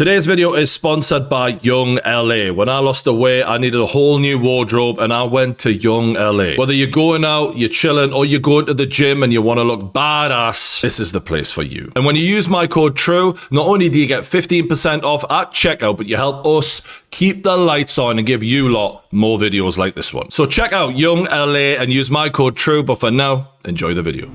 Today's video is sponsored by Young LA. When I lost the weight, I needed a whole new wardrobe and I went to Young LA. Whether you're going out, you're chilling, or you're going to the gym and you want to look badass, this is the place for you. And when you use my code TRUE, not only do you get 15% off at checkout, but you help us keep the lights on and give you lot more videos like this one. So check out Young LA and use my code TRUE, but for now, enjoy the video.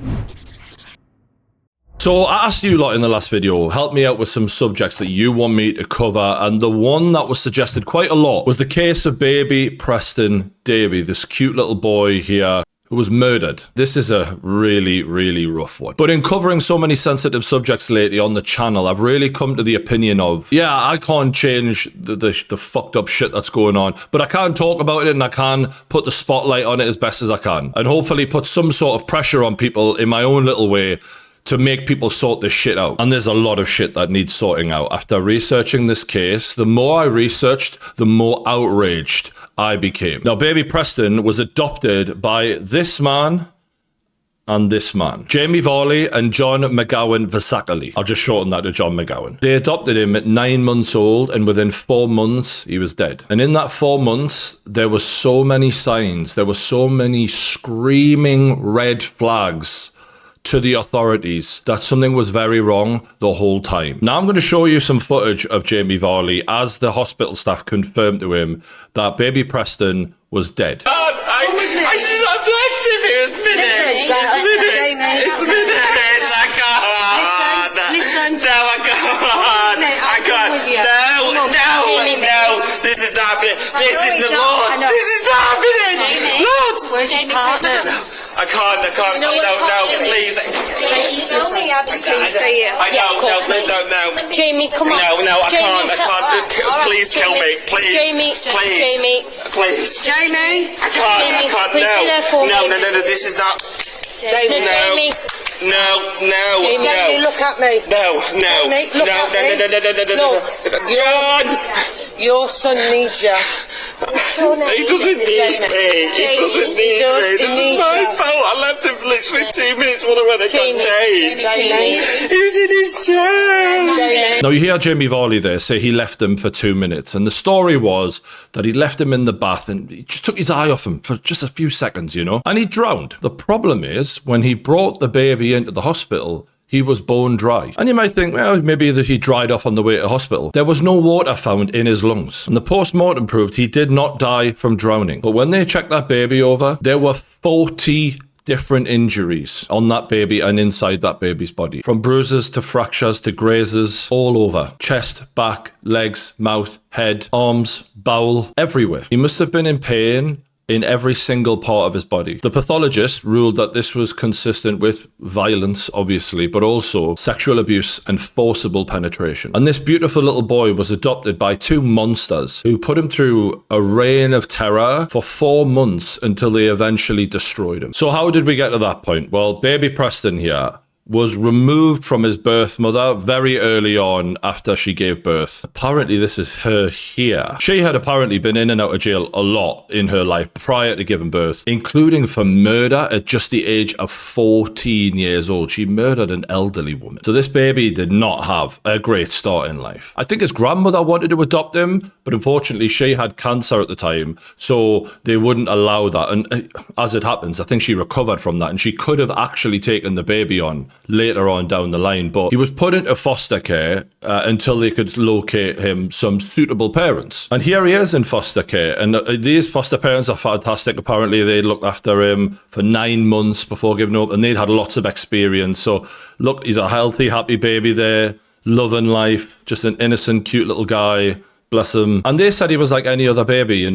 So I asked you lot in the last video, help me out with some subjects that you want me to cover, and the one that was suggested quite a lot was the case of baby Preston Davey, this cute little boy here who was murdered. This is a really, really rough one. But in covering so many sensitive subjects lately on the channel, I've really come to the opinion of, yeah, I can't change the fucked up shit that's going on, but I can talk about it and I can put the spotlight on it as best as I can, and hopefully put some sort of pressure on people in my own little way to make people sort this shit out. And there's a lot of shit that needs sorting out. After researching this case, the more I researched, the more outraged I became. Now, baby Preston was adopted by this man and this man, Jamie Varley and John McGowan Vasakali. I'll just shorten that to John McGowan. They adopted him at 9 months old, and within 4 months, he was dead. And in that 4 months, there were so many signs, there were so many screaming red flags to the authorities that something was very wrong the whole time. Now I'm going to show you some footage of Jamie Varley as the hospital staff confirmed to him that baby Preston was dead. I should not have left him here. It's minutes. It's minutes. I can't. Listen. No, I can't. I can't. No. This is not happening. This is the Lord. This is not happening. Lord. Where's his partner? I can't, no, please. I know. Jamie, come on. No, I can't. Please kill me. Please. Jamie. Please. Jamie. I can't. No, this is not. Jamie. No. Jamie, look at me. No. Jamie, look at me. No. John! Your son needs you. He doesn't need me. He doesn't need me. This is my fault. I left him literally 2 minutes when I went and got changed. He was in his chair. Now you hear Jamie Varley there say he left him for 2 minutes, and the story was that he left him in the bath and he just took his eye off him for just a few seconds, and he drowned. The problem is, when he brought the baby into the hospital, he was bone dry. And you might think, well, maybe that he dried off on the way to hospital. There was no water found in his lungs. And the post-mortem proved he did not die from drowning. But when they checked that baby over, there were 40 different injuries on that baby and inside that baby's body. From bruises to fractures to grazes all over. Chest, back, legs, mouth, head, arms, bowel, everywhere. He must have been in pain in every single part of his body. The pathologist ruled that this was consistent with violence, obviously, but also sexual abuse and forcible penetration. And this beautiful little boy was adopted by two monsters who put him through a reign of terror for 4 months until they eventually destroyed him. So how did we get to that point? Well, baby Preston here was removed from his birth mother very early on after she gave birth. Apparently this is her here. She had apparently been in and out of jail a lot in her life prior to giving birth, including for murder at just the age of 14 years old. She murdered an elderly woman. So this baby did not have a great start in life. I think his grandmother wanted to adopt him, but unfortunately she had cancer at the time, so they wouldn't allow that. And as it happens, I think she recovered from that and she could have actually taken the baby on later on down the line, but he was put into foster care until they could locate him some suitable parents. And here he is in foster care, and these foster parents are fantastic. Apparently they looked after him for 9 months before giving up, and they'd had lots of experience. So look, he's a healthy, happy baby there, loving life, just an innocent, cute little guy, bless him. And they said he was like any other baby,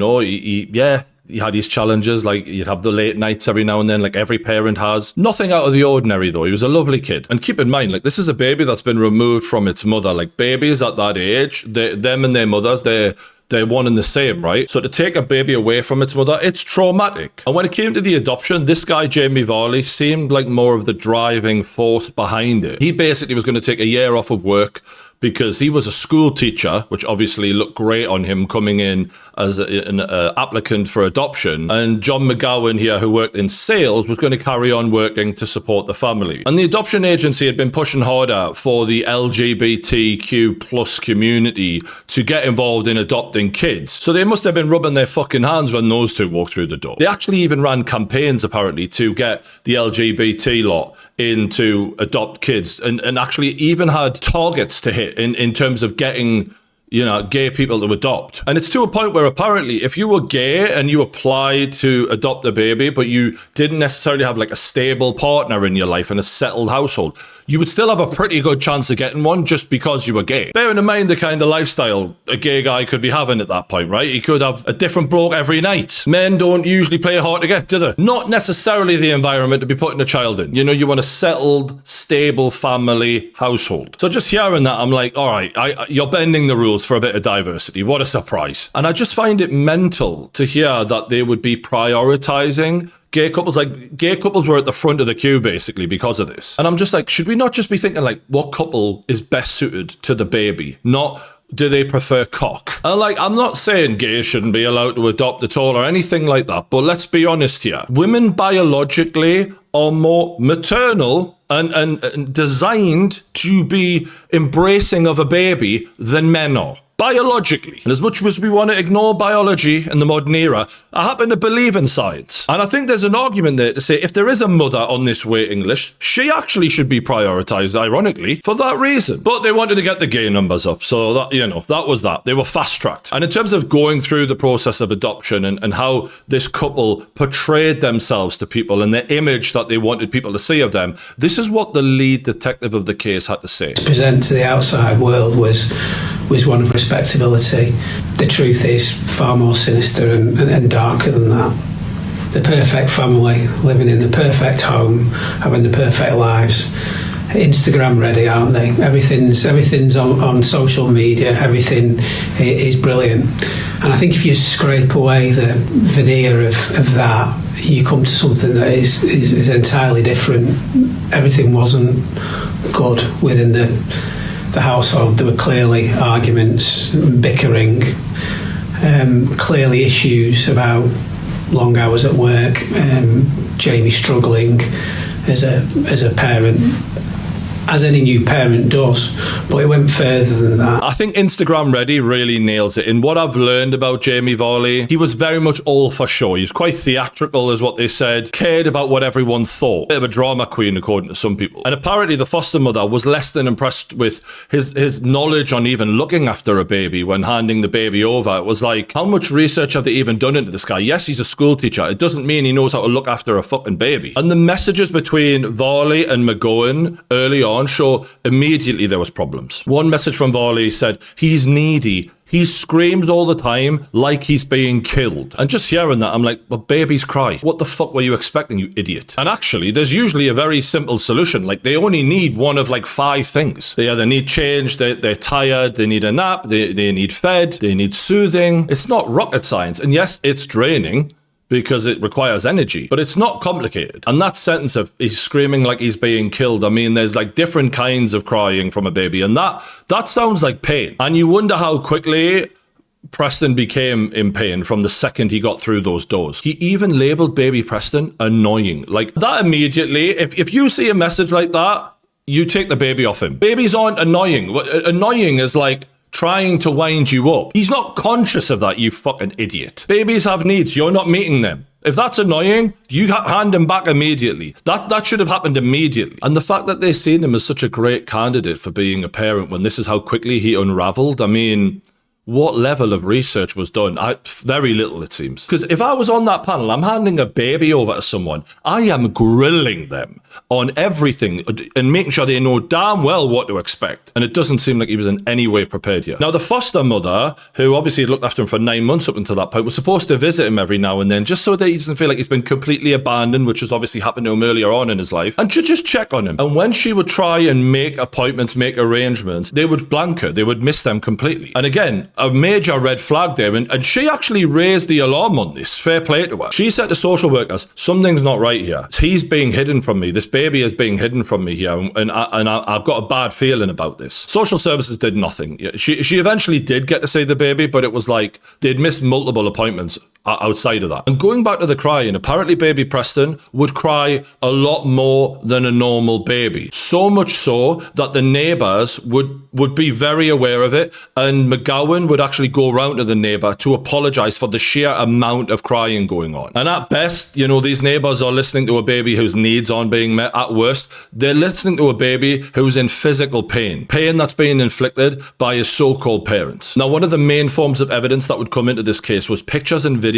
he had his challenges, like you'd have the late nights every now and then, like every parent has. Nothing out of the ordinary though. He was a lovely kid. And keep in mind, like, this is a baby that's been removed from its mother. Like, babies at that age, them and their mothers, they're one and the same, right? So to take a baby away from its mother, it's traumatic. And when it came to the adoption, this guy, Jamie Varley, seemed like more of the driving force behind it. He basically was going to take a year off of work, because he was a school teacher, which obviously looked great on him coming in as an applicant for adoption. And John McGowan here, who worked in sales, was going to carry on working to support the family. And the adoption agency had been pushing harder for the LGBTQ plus community to get involved in adopting kids. So they must have been rubbing their fucking hands when those two walked through the door. They actually even ran campaigns, apparently, to get the LGBT lot in to adopt kids, and actually even had targets to hit in terms of getting, you know, gay people to adopt. And it's to a point where apparently if you were gay and you applied to adopt a baby, but you didn't necessarily have like a stable partner in your life and a settled household, you would still have a pretty good chance of getting one just because you were gay. Bearing in mind the kind of lifestyle a gay guy could be having at that point, right? He could have a different bloke every night. Men don't usually play hard to get, do they? Not necessarily the environment to be putting a child in. You know, you want a settled, stable family household. So just hearing that, I'm like, all right, you're bending the rules for a bit of diversity. What a surprise. And I just find it mental to hear that they would be prioritizing gay couples. Like, gay couples were at the front of the queue basically because of this. And I'm just like, should we not just be thinking like, what couple is best suited to the baby? Not, do they prefer cock? And like, I'm not saying gays shouldn't be allowed to adopt at all or anything like that, but let's be honest here. Women biologically are more maternal and designed to be embracing of a baby than men are. Biologically. And as much as we want to ignore biology in the modern era, I happen to believe in science. And I think there's an argument there to say if there is a mother on this waiting list, she actually should be prioritized, ironically, for that reason. But they wanted to get the gay numbers up. So that, you know, that was that. They were fast-tracked. And in terms of going through the process of adoption and how this couple portrayed themselves to people and the image that they wanted people to see of them, this is what the lead detective of the case had to say. Present to the outside world was one of respectability. The truth is far more sinister and darker than that. The perfect family, living in the perfect home, having the perfect lives. Instagram ready, aren't they? Everything's on social media. Everything is brilliant. And I think if you scrape away the veneer of that, you come to something that is entirely different. Everything wasn't good within the household. There were clearly arguments, bickering, clearly issues about long hours at work, Jamie struggling as a parent, as any new parent does, but it went further than that. I think Instagram Ready really nails it. In what I've learned about Jamie Varley, he was very much all for show. He was quite theatrical, is what they said, cared about what everyone thought. Bit of a drama queen, according to some people. And apparently the foster mother was less than impressed with his knowledge on even looking after a baby when handing the baby over. It was like, how much research have they even done into this guy? Yes, he's a school teacher. It doesn't mean he knows how to look after a fucking baby. And the messages between Varley and McGowan early on show immediately there was problems. One message from Varley said, he's needy. He screams all the time like he's being killed. And just hearing that, I'm like, well, babies cry. What the fuck were you expecting, you idiot? And actually, there's usually a very simple solution. Like, they only need one of like 5 things. They either need change, they're tired, they need a nap, they need fed, they need soothing. It's not rocket science. And yes, it's draining, because it requires energy, but it's not complicated. And that sentence of he's screaming like he's being killed, I mean, there's like different kinds of crying from a baby, and that sounds like pain. And you wonder how quickly Preston became in pain from the second he got through those doors. He even labelled baby Preston annoying. Like, that immediately, if you see a message like that, you take the baby off him. Babies aren't annoying. Annoying is like trying to wind you up. He's not conscious of that, you fucking idiot. Babies have needs. You're not meeting them. If that's annoying, you hand him back immediately. That should have happened immediately. And the fact that they've seen him as such a great candidate for being a parent when this is how quickly he unraveled, I mean, what level of research was done? Very little, it seems. Because if I was on that panel, I'm handing a baby over to someone, I am grilling them on everything and making sure they know damn well what to expect. And it doesn't seem like he was in any way prepared here. Now, the foster mother, who obviously had looked after him for 9 months up until that point, was supposed to visit him every now and then, just so that he doesn't feel like he's been completely abandoned, which has obviously happened to him earlier on in his life, and to just check on him. And when she would try and make appointments, make arrangements, they would blank her. They would miss them completely. And again, a major red flag there. And she actually raised the alarm on this. Fair play to her. She said to social workers, something's not right here. He's being hidden from me. This baby is being hidden from me here. And I've got a bad feeling about this. Social services did nothing. She eventually did get to see the baby, but it was like they'd missed multiple appointments outside of that. And going back to the crying, apparently baby Preston would cry a lot more than a normal baby. So much so that the neighbours would be very aware of it, and McGowan would actually go round to the neighbour to apologise for the sheer amount of crying going on. And at best, you know, these neighbours are listening to a baby whose needs aren't being met. At worst, they're listening to a baby who's in physical pain that's being inflicted by his so-called parents. Now, one of the main forms of evidence that would come into this case was pictures and videos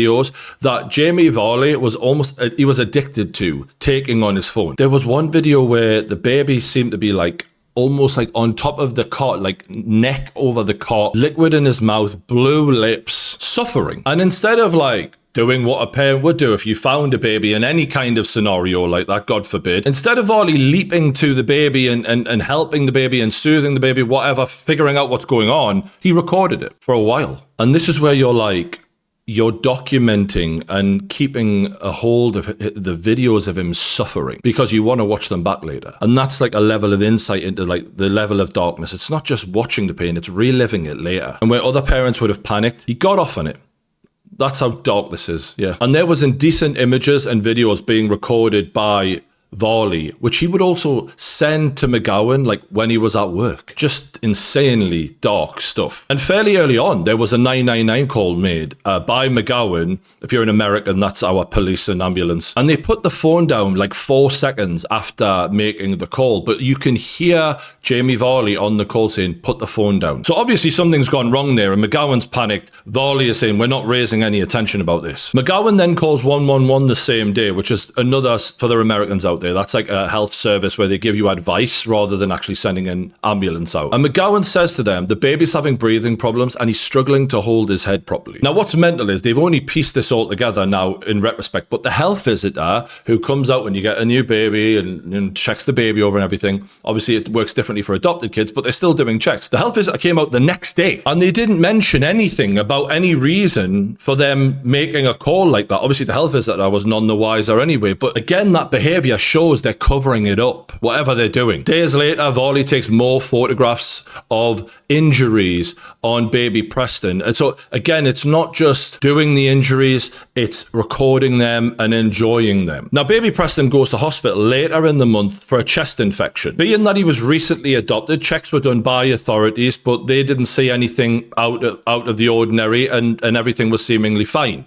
that Jamie Varley was addicted to taking on his phone. There was one video where the baby seemed to be like almost like on top of the cot, like neck over the cot, liquid in his mouth, blue lips, suffering. And instead of like doing what a parent would do if you found a baby in any kind of scenario like that, God forbid, instead of Varley leaping to the baby and helping the baby and soothing the baby, whatever, figuring out what's going on, he recorded it for a while. And this is where you're documenting and keeping a hold of the videos of him suffering because you want to watch them back later. And that's like a level of insight into like the level of darkness. It's not just watching the pain, it's reliving it later. And where other parents would have panicked, he got off on it. That's how dark this is, yeah. And there was indecent images and videos being recorded by Varley, which he would also send to McGowan, like when he was at work. Just insanely dark stuff. And fairly early on, there was a 999 call made by McGowan. If you're in America, that's our police and ambulance. And they put the phone down like 4 seconds after making the call. But you can hear Jamie Varley on the call saying, put the phone down. So obviously something's gone wrong there, and McGowan's panicked. Varley is saying, we're not raising any attention about this. McGowan then calls 111 the same day, which is another, for the Americans out there, that's like a health service where they give you advice rather than actually sending an ambulance out. And McGowan says to them, the baby's having breathing problems and he's struggling to hold his head properly. Now, what's mental is they've only pieced this all together now in retrospect, but the health visitor who comes out when you get a new baby and checks the baby over and everything, obviously it works differently for adopted kids, but they're still doing checks. The health visitor came out the next day and they didn't mention anything about any reason for them making a call like that. Obviously the health visitor was none the wiser anyway, but again, that behaviour shows they're covering it up, whatever they're doing. Days later, Varley takes more photographs of injuries on baby Preston. And so again, it's not just doing the injuries, it's recording them and enjoying them. Now, baby Preston goes to hospital later in the month for a chest infection. Being that he was recently adopted, checks were done by authorities, but they didn't see anything out of the ordinary, and everything was seemingly fine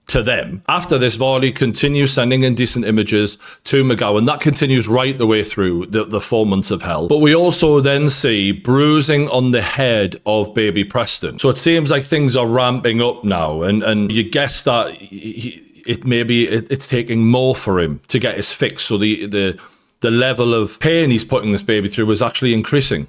to them. After this, Varley continues sending indecent images to McGowan. That continues right the way through the 4 months of hell. But we also then see bruising on the head of baby Preston. So it seems like things are ramping up now, and you guess that it's taking more for him to get his fix. So the level of pain he's putting this baby through is actually increasing.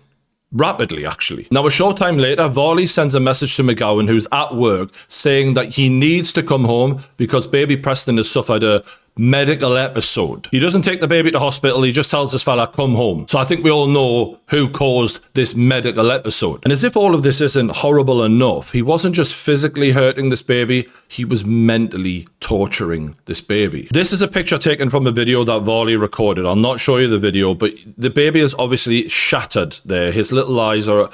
Rapidly, actually. Now, a short time later, Varley sends a message to McGowan, who's at work, saying that he needs to come home because baby Preston has suffered a medical episode. He doesn't take the baby to hospital, he just tells this fella, come home. So I think we all know who caused this medical episode. And as if all of this isn't horrible enough, he wasn't just physically hurting this baby, he was mentally torturing this baby. This is a picture taken from a video that Varley recorded. I'll not show you the video, but the baby is obviously shattered there. His little eyes are,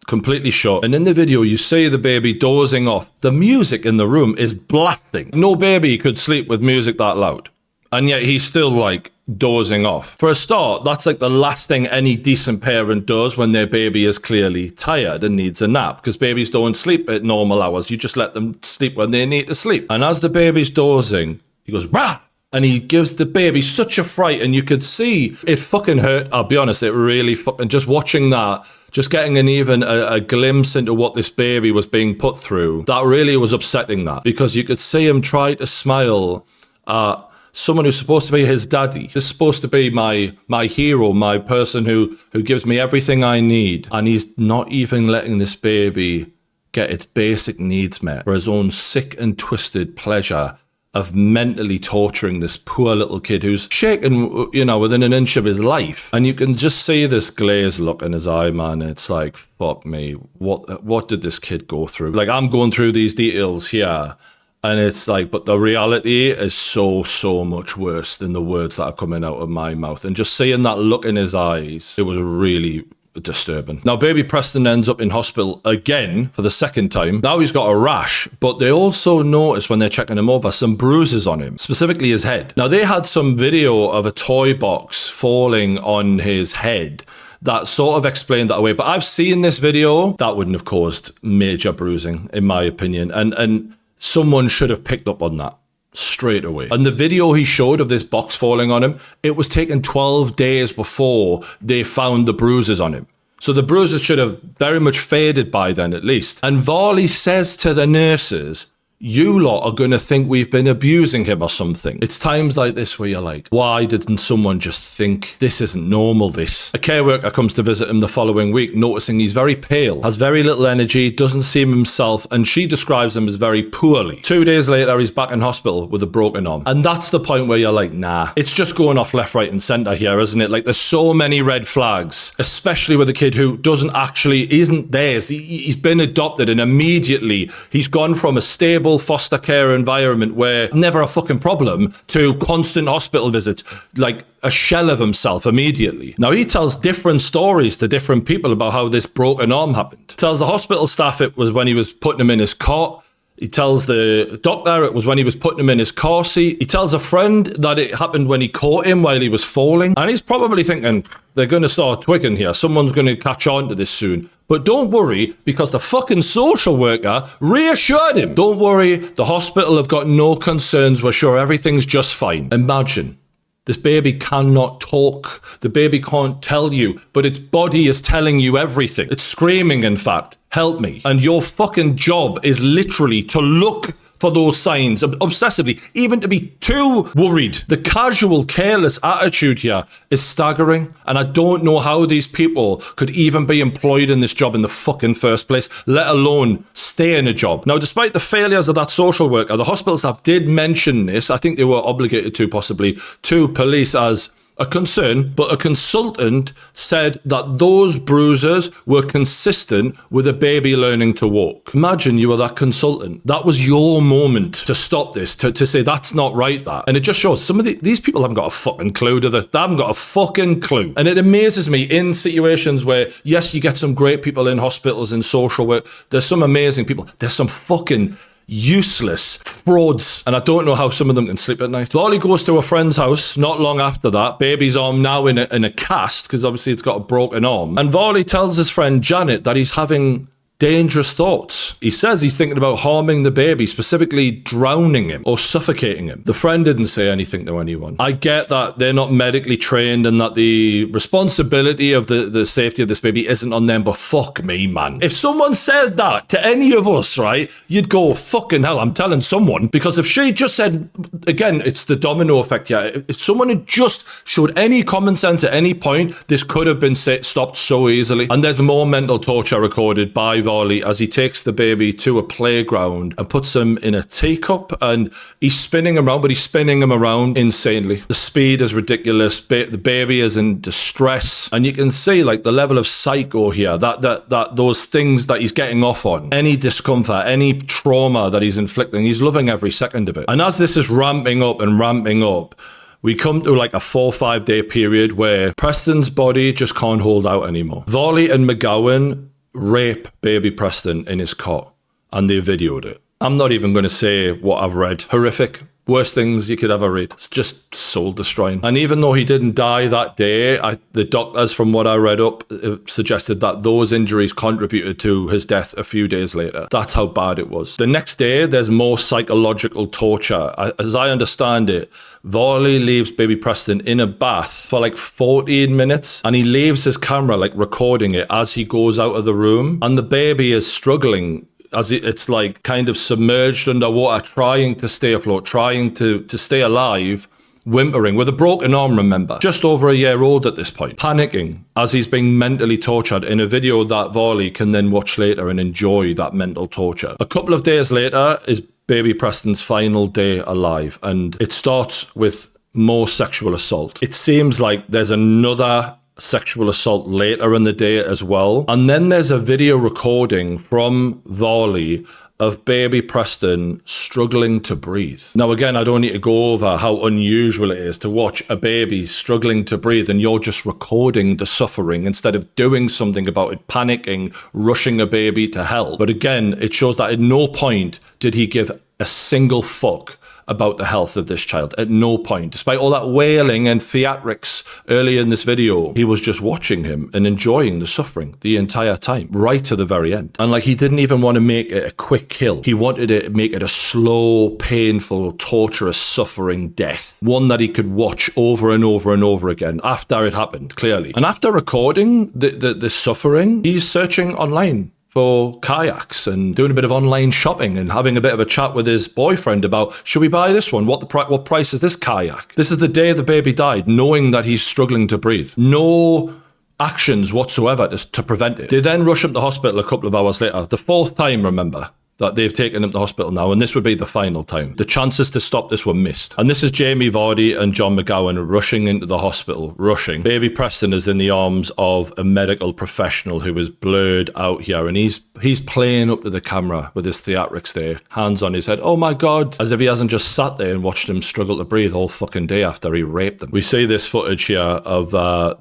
completely shut. And in the video, you see the baby dozing off. The music in the room is blasting. No baby could sleep with music that loud. And yet he's still like dozing off. For a start, that's like the last thing any decent parent does when their baby is clearly tired and needs a nap, because babies don't sleep at normal hours. You just let them sleep when they need to sleep. And as the baby's dozing, he goes, rah! And he gives the baby such a fright, and you could see it fucking hurt. I'll be honest, it really fucking, just watching that, just getting a glimpse into what this baby was being put through, that really was upsetting, that, because you could see him try to smile at someone who's supposed to be his daddy. He's supposed to be my hero, my person who gives me everything I need. And he's not even letting this baby get its basic needs met for his own sick and twisted pleasure of mentally torturing this poor little kid who's shaken, you know, within an inch of his life. And you can just see this glazed look in his eye, man. It's like, fuck me, what did this kid go through? Like, I'm going through these details here, and it's like, but the reality is so much worse than the words that are coming out of my mouth. And just seeing that look in his eyes, it was really disturbing. Now, baby Preston ends up in hospital again for the second time. Now he's got a rash, but they also notice when they're checking him over some bruises on him, specifically his head. Now, they had some video of a toy box falling on his head that sort of explained that away. But I've seen this video. That wouldn't have caused major bruising, in my opinion. And someone should have picked up on that straight away. And the video he showed of this box falling on him, it was taken 12 days before they found the bruises on him. So the bruises should have very much faded by then, at least. And Varley says to the nurses, you lot are going to think we've been abusing him or something. It's times like this where you're like, why didn't someone just think this isn't normal, this? A care worker comes to visit him the following week, noticing he's very pale, has very little energy, doesn't seem himself, and she describes him as very poorly. 2 days later, he's back in hospital with a broken arm. And that's the point where you're like, nah, it's just going off left, right, and centre here, isn't it? Like, there's so many red flags, especially with a kid who isn't theirs. He's been adopted, and immediately he's gone from a stable foster care environment where never a fucking problem to constant hospital visits, like a shell of himself immediately. Now, he tells different stories to different people about how this broken arm happened. Tells the hospital staff it was when he was putting him in his cot. He tells the doctor it was when he was putting him in his car seat. He tells a friend that it happened when he caught him while he was falling. And he's probably thinking, they're going to start twigging here. Someone's going to catch on to this soon. But don't worry, because the fucking social worker reassured him. Don't worry, the hospital have got no concerns. We're sure everything's just fine. Imagine. This baby cannot talk. The baby can't tell you, but its body is telling you everything. It's screaming, in fact, help me. And your fucking job is literally to look for those signs obsessively, even to be too worried. The casual, careless attitude here is staggering. And I don't know how these people could even be employed in this job in the fucking first place, let alone stay in a job. Now, despite the failures of that social worker, the hospital staff did mention this. I think they were obligated to, possibly, to police as a concern, but a consultant said that those bruises were consistent with a baby learning to walk. Imagine you were that consultant. That was your moment to stop this, to say that's not right, that. And it just shows some of these people haven't got a fucking clue, do they? They haven't got a fucking clue. And it amazes me in situations where, yes, you get some great people in hospitals and social work. There's some amazing people. There's some fucking useless frauds, and I don't know how some of them can sleep at night. Varley goes to a friend's house not long after that. Baby's arm now in a cast, because obviously it's got a broken arm. And Varley tells his friend Janet that he's having dangerous thoughts. He says he's thinking about harming the baby, specifically drowning him or suffocating him. The friend didn't say anything to anyone. I get that they're not medically trained and that the responsibility of the safety of this baby isn't on them, but fuck me, man. If someone said that to any of us, right, you'd go, fucking hell, I'm telling someone. Because if she just said, again, it's the domino effect here. If someone had just showed any common sense at any point, this could have been stopped so easily. And there's more mental torture recorded by Varley as he takes the baby to a playground and puts him in a teacup, and he's spinning him around, but he's spinning him around insanely. The speed is ridiculous. The baby is in distress, and you can see like the level of psycho here, that those things that he's getting off on, any discomfort, any trauma that he's inflicting, he's loving every second of it. And as this is ramping up, we come to like a 4 or 5 day period where Preston's body just can't hold out anymore. Varley and McGowan rape baby Preston in his cot, and they videoed it. I'm not even going to say what I've read. Horrific. Worst things you could ever read. It's just soul destroying. And even though he didn't die that day, the doctors, from what I read up, suggested that those injuries contributed to his death a few days later. That's how bad it was. The next day, there's more psychological torture. As I understand it, Varley leaves baby Preston in a bath for like 14 minutes, and he leaves his camera like recording it as he goes out of the room, and the baby is struggling as it's like kind of submerged underwater, trying to stay afloat, trying to stay alive, whimpering, with a broken arm, remember. Just over a year old at this point. Panicking as he's being mentally tortured in a video that Varley can then watch later and enjoy that mental torture. A couple of days later, his baby Preston's final day alive, and it starts with more sexual assault. It seems like there's another sexual assault later in the day as well. And then there's a video recording from Varley of baby Preston struggling to breathe. Now, again, I don't need to go over how unusual it is to watch a baby struggling to breathe and you're just recording the suffering instead of doing something about it, panicking, rushing a baby to help. But again, it shows that at no point did he give a single fuck about the health of this child. At no point, despite all that wailing and theatrics earlier in this video, he was just watching him and enjoying the suffering the entire time, right to the very end. And like, he didn't even want to make it a quick kill. He wanted to make it a slow, painful, torturous, suffering death. One that he could watch over and over and over again after it happened, clearly. And after recording the suffering, he's searching online for kayaks and doing a bit of online shopping and having a bit of a chat with his boyfriend about, should we buy this one? What price is this kayak? This is the day the baby died, knowing that he's struggling to breathe. No actions whatsoever to prevent it. They then rush him to hospital a couple of hours later. The fourth time, remember, that they've taken him to hospital now, and this would be the final time. The chances to stop this were missed. And this is Jamie Vardy and John McGowan rushing into the hospital, rushing. Baby Preston is in the arms of a medical professional who is blurred out here, and he's playing up to the camera with his theatrics there, hands on his head. Oh my God, as if he hasn't just sat there and watched him struggle to breathe all fucking day after he raped them. We see this footage here of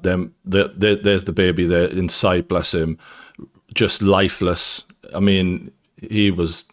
them. There's the baby there inside, bless him, just lifeless. I mean, he was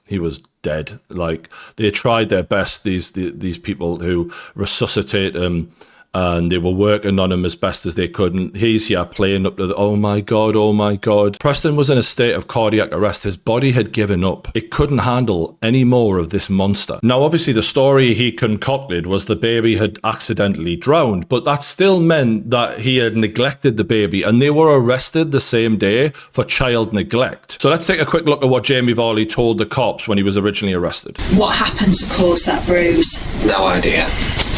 dead. Like, they tried their best, these people who resuscitate him, and they were working on him as best as they could. And he's here playing up to the, oh my God, oh my God. Preston was in a state of cardiac arrest. His body had given up. It couldn't handle any more of this monster. Now, obviously, the story he concocted was the baby had accidentally drowned, but that still meant that he had neglected the baby, and they were arrested the same day for child neglect. So let's take a quick look at what Jamie Varley told the cops when he was originally arrested. What happened to cause that bruise? No idea.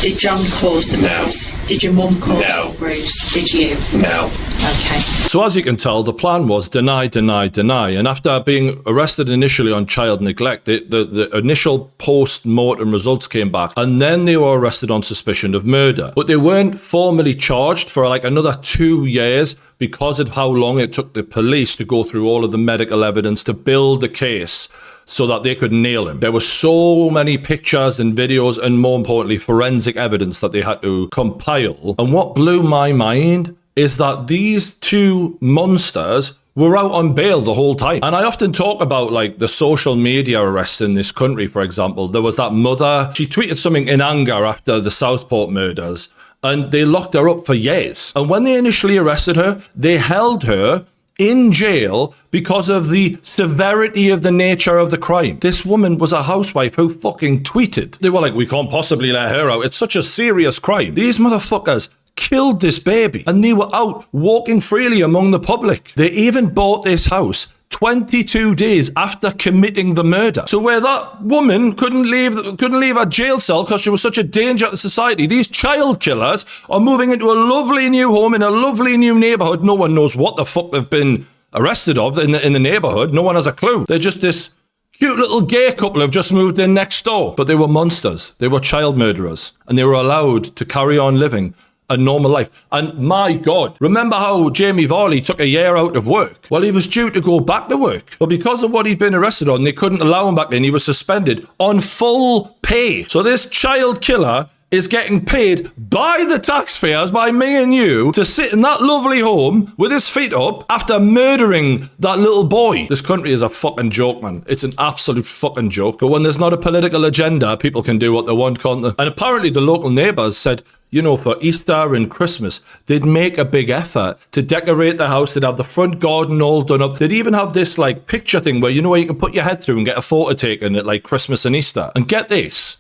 Did John cause the bruise? Did your mum cause the bruise? Did you? No. Okay. So as you can tell, the plan was deny, deny, deny. And after being arrested initially on child neglect, the initial post-mortem results came back, and then they were arrested on suspicion of murder. But they weren't formally charged for like another 2 years because of how long it took the police to go through all of the medical evidence to build the case so that they could nail him. There were so many pictures and videos and, more importantly, forensic evidence that they had to compile. And what blew my mind is that these two monsters were out on bail the whole time. And I often talk about like the social media arrests in this country, for example. There was that mother, she tweeted something in anger after the Southport murders, and they locked her up for years. And when they initially arrested her, they held her in jail because of the severity of the nature of the crime. This woman was a housewife who fucking tweeted. They were like, we can't possibly let her out. It's such a serious crime. These motherfuckers killed this baby, and they were out walking freely among the public. They even bought this house 22 days after committing the murder. So where that woman couldn't leave her jail cell because she was such a danger to society, these child killers are moving into a lovely new home in a lovely new neighborhood. No one knows what the fuck they've been arrested of in the neighborhood. No one has a clue. They're just this cute little gay couple who've just moved in next door. But they were monsters. They were child murderers, and they were allowed to carry on living a normal life. And my God, remember how Jamie Varley took a year out of work? Well, he was due to go back to work, but because of what he'd been arrested on, they couldn't allow him back in. He was suspended on full pay. So this child killer is getting paid by the taxpayers, by me and you, to sit in that lovely home with his feet up after murdering that little boy. This country is a fucking joke, man. It's an absolute fucking joke. But when there's not a political agenda, people can do what they want, can't they? And apparently the local neighbours said, you know, for Easter and Christmas, they'd make a big effort to decorate the house. They'd have the front garden all done up. They'd even have this like picture thing where, you know, where you can put your head through and get a photo taken at like Christmas and Easter. And get this,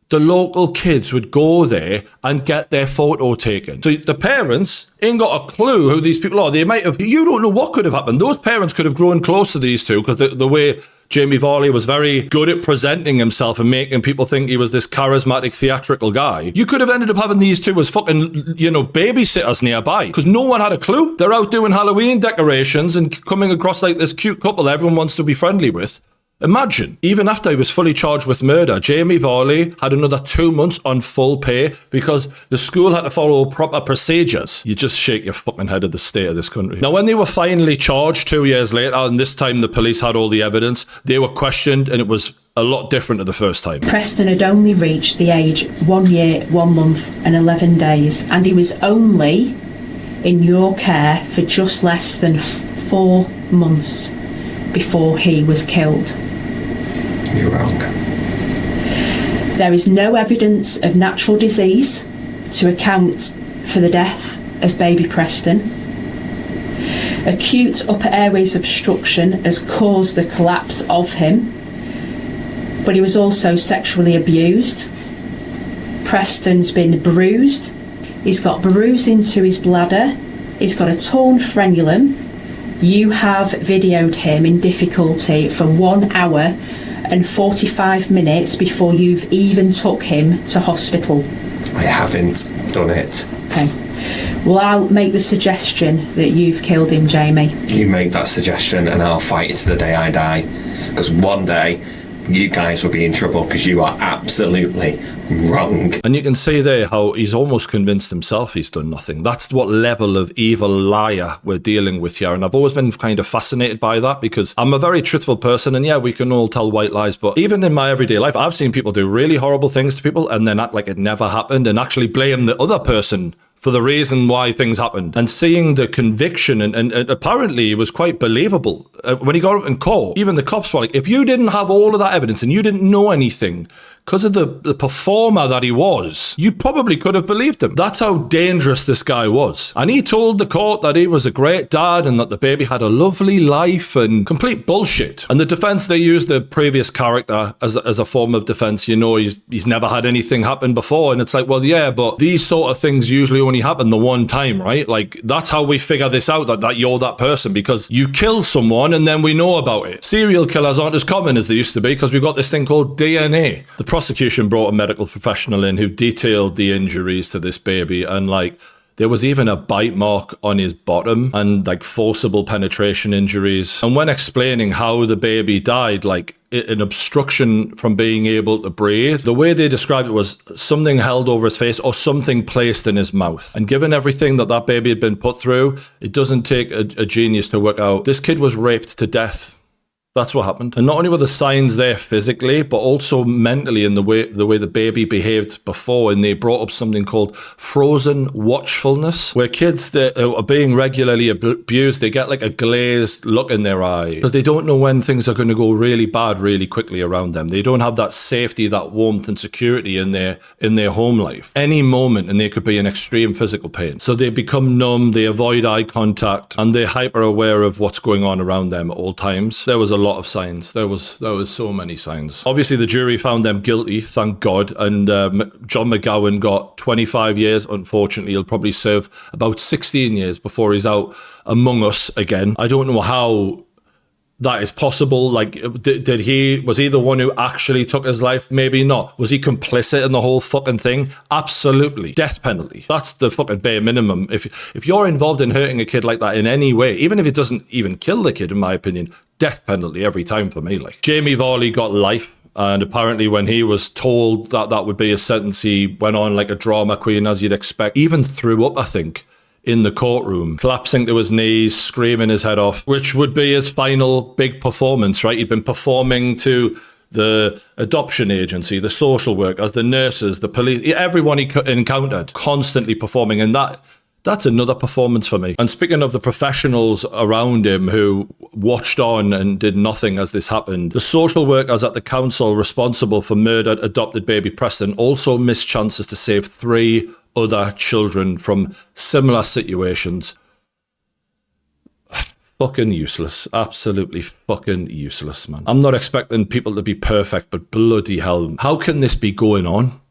the local kids would go there and get their photo taken. So the parents ain't got a clue who these people are. They might have, you don't know what could have happened. Those parents could have grown close to these two because the way Jamie Varley was very good at presenting himself and making people think he was this charismatic theatrical guy. You could have ended up having these two as fucking, you know, babysitters nearby because no one had a clue. They're out doing Halloween decorations and coming across like this cute couple everyone wants to be friendly with. Imagine, even after he was fully charged with murder, Jamie Varley had another 2 months on full pay because the school had to follow proper procedures. You just shake your fucking head at the state of this country. Now, when they were finally charged 2 years later, and this time the police had all the evidence, they were questioned and it was a lot different to the first time. Preston had only reached the age 1 year, 1 month and 11 days, and he was only in your care for just less than 4 months before he was killed. You're wrong. There is no evidence of natural disease to account for the death of baby Preston. Acute upper airways obstruction has caused the collapse of him, but he was also sexually abused. Preston's been bruised. He's got bruising to his bladder. He's got a torn frenulum. You have videoed him in difficulty for 1 hour and 45 minutes before you've even took him to hospital. I haven't done it. Okay. Well, I'll make the suggestion that you've killed him, Jamie. You make that suggestion and I'll fight it to the day I die. Because one day, you guys will be in trouble because you are absolutely wrong. And you can see there how he's almost convinced himself he's done nothing. That's what level of evil liar we're dealing with here. And I've always been kind of fascinated by that because I'm a very truthful person. And yeah, we can all tell white lies. But even in my everyday life, I've seen people do really horrible things to people and then act like it never happened and actually blame the other person for the reason why things happened. And seeing the conviction, and apparently it was quite believable. When he got up in court, even the cops were like, if you didn't have all of that evidence and you didn't know anything, because of the performer that he was, you probably could have believed him. That's how dangerous this guy was. And he told the court that he was a great dad and that the baby had a lovely life and complete bullshit. And the defense, they used the previous character as a form of defense. You know, he's never had anything happen before. And it's like, well, yeah, but these sort of things usually only happen the one time, right? Like, that's how we figure this out, that you're that person, because you kill someone and then we know about it. Serial killers aren't as common as they used to be because we've got this thing called DNA. The prosecution brought a medical professional in who detailed the injuries to this baby, and like there was even a bite mark on his bottom and like forcible penetration injuries. And when explaining how the baby died, like an obstruction from being able to breathe, the way they described it was something held over his face or something placed in his mouth. And given everything that baby had been put through, it doesn't take a genius to work out this kid was raped to death. That's what happened. And not only were the signs there physically, but also mentally in the way the baby behaved before. And they brought up something called frozen watchfulness, where kids that are being regularly abused, they get like a glazed look in their eye because they don't know when things are going to go really bad really quickly around them. They don't have that safety, that warmth and security in their home life. Any moment and they could be in extreme physical pain. So they become numb, they avoid eye contact, and they're hyper aware of what's going on around them at all times. There was a lot of signs. There was so many signs. Obviously, the jury found them guilty, thank God, and John McGowan got 25 years. Unfortunately, he'll probably serve about 16 years before he's out among us again. I don't know how that is possible. Like, was he the one who actually took his life? Maybe not. Was he complicit in the whole fucking thing? Absolutely. Death penalty. That's the fucking bare minimum. If you're involved in hurting a kid like that in any way, even if it doesn't even kill the kid, in my opinion, death penalty every time for me. Like, Jamie Varley got life. And apparently when he was told that would be his sentence, he went on like a drama queen, as you'd expect. Even threw up, I think, in the courtroom, collapsing to his knees, screaming his head off, which would be his final big performance, right? He'd been performing to the adoption agency, the social workers, the nurses, the police, everyone he encountered, constantly performing. And that's another performance for me. And speaking of the professionals around him who watched on and did nothing as this happened, the social workers at the council responsible for murdered adopted baby Preston also missed chances to save 3 other children from similar situations. Fucking useless. Absolutely fucking useless, man. I'm not expecting people to be perfect, but bloody hell, how can this be going on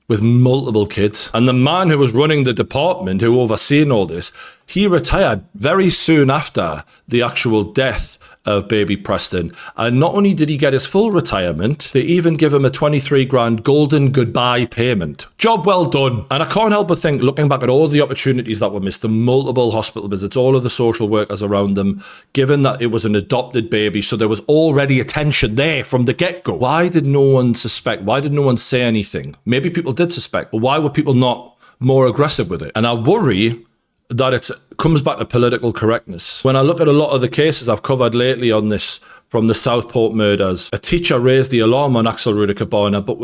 with multiple kids? And the man who was running the department, who overseen all this, he retired very soon after the actual death of baby Preston. And not only did he get his full retirement, they even give him a 23 grand golden goodbye payment. Job well done. And I can't help but think, looking back at all the opportunities that were missed, the multiple hospital visits, all of the social workers around them, given that it was an adopted baby, so there was already attention there from the get-go. Why did no one suspect? Why did no one say anything? Maybe people did suspect, but why were people not more aggressive with it? And I worry that it comes back to political correctness. When I look at a lot of the cases I've covered lately on this, from the Southport murders, a teacher raised the alarm on Axel Rudiker-Barner, but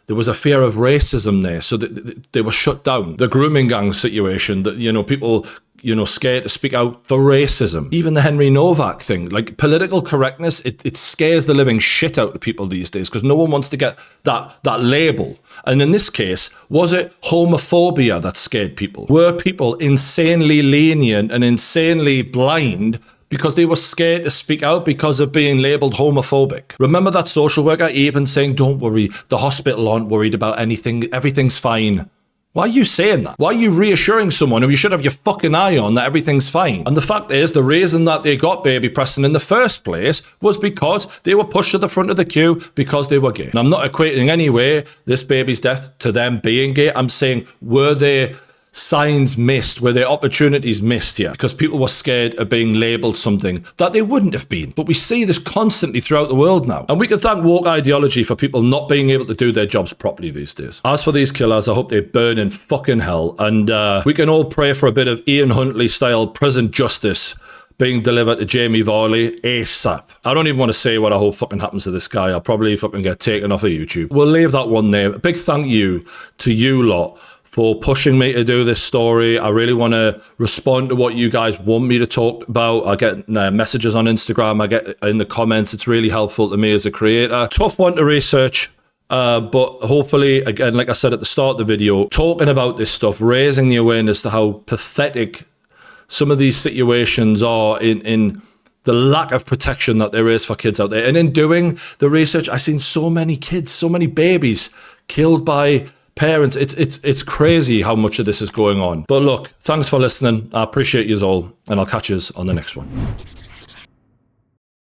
there was a fear of racism there, so they were shut down. The grooming gang situation, that, you know, people, you know, scared to speak out for racism. Even the Henry Novak thing, like political correctness, it scares the living shit out of people these days because no one wants to get that label. And in this case, was it homophobia that scared people? Were people insanely lenient and insanely blind because they were scared to speak out because of being labelled homophobic? Remember that social worker even saying, don't worry, the hospital aren't worried about anything, everything's fine. Why are you saying that? Why are you reassuring someone who you should have your fucking eye on that everything's fine? And the fact is, the reason that they got baby Preston in the first place was because they were pushed to the front of the queue because they were gay. And I'm not equating in any way this baby's death to them being gay. I'm saying, were there signs missed? Were there opportunities missed here? Because people were scared of being labelled something that they wouldn't have been. But we see this constantly throughout the world now. And we can thank woke ideology for people not being able to do their jobs properly these days. As for these killers, I hope they burn in fucking hell. And we can all pray for a bit of Ian Huntley-style prison justice being delivered to Jamie Varley ASAP. I don't even want to say what I hope fucking happens to this guy. I'll probably fucking get taken off of YouTube. We'll leave that one there. A big thank you to you lot for pushing me to do this story. I really want to respond to what you guys want me to talk about. I get messages on Instagram, I get in the comments. It's really helpful to me as a creator. Tough one to research, but hopefully, again, like I said at the start of the video, talking about this stuff, raising the awareness to how pathetic some of these situations are in the lack of protection that there is for kids out there. And in doing the research, I've seen so many kids, so many babies killed by parents. It's crazy how much of this is going on. But look, thanks for listening. I appreciate you all, and I'll catch you on the next one.